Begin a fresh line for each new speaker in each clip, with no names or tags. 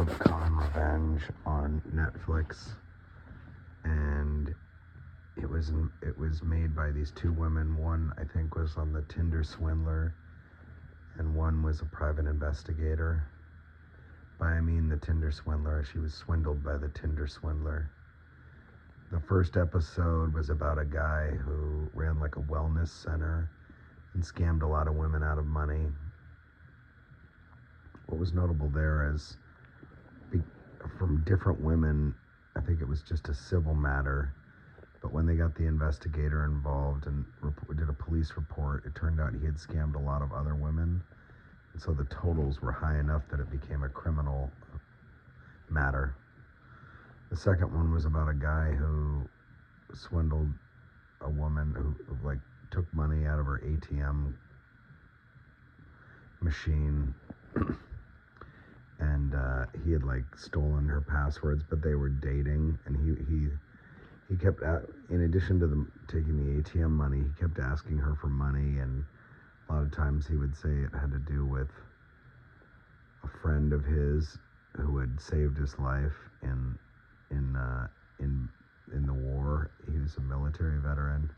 called Con Revenge on Netflix, and it was made by these two women. One, I think, was on the Tinder swindler, and one was a private investigator. By I mean the Tinder swindler. She was swindled by the Tinder swindler. The first episode was about a guy who ran like a wellness center and scammed a lot of women out of money. What was notable there is from different women, I think it was just a civil matter, but when they got the investigator involved and did a police report, it turned out he had scammed a lot of other women, and so the totals were high enough that it became a criminal matter. The second one was about a guy who swindled a woman who like took money out of her ATM machine and he had like stolen her passwords, but they were dating, and he kept in addition to taking the ATM money, he kept asking her for money, and a lot of times he would say it had to do with a friend of his who had saved his life in the war. He was a military veteran.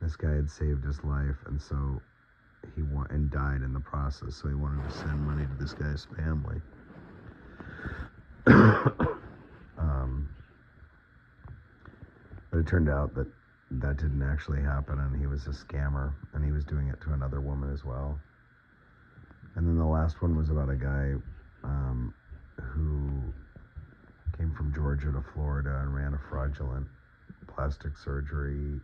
This guy had saved his life, and so and died in the process. So he wanted to send money to this guy's family. But it turned out that didn't actually happen, and he was a scammer, and he was doing it to another woman as well. And then the last one was about a guy who came from Georgia to Florida and ran a fraudulent plastic surgery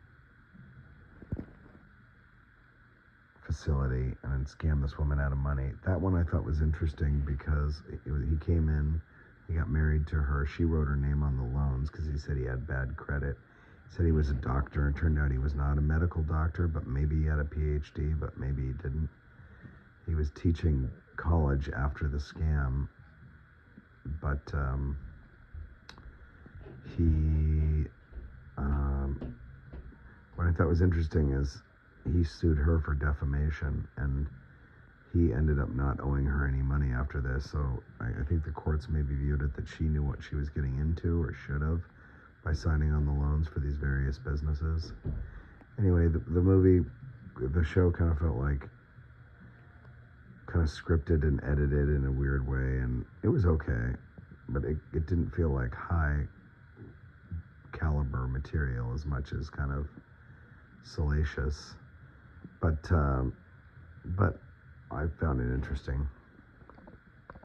facility and then scammed this woman out of money. That one I thought was interesting because he came in, he got married to her. She wrote her name on the loans because he said he had bad credit. He said he was a doctor, and turned out he was not a medical doctor, but maybe he had a PhD, but maybe he didn't. He was teaching college after the scam, but what I thought was interesting is he sued her for defamation, and he ended up not owing her any money after this. So I think the courts maybe viewed it that she knew what she was getting into, or should have, by signing on the loans for these various businesses. Anyway, the show kind of felt like kind of scripted and edited in a weird way, and it was okay, but it didn't feel like high caliber material as much as kind of salacious. But I found it interesting.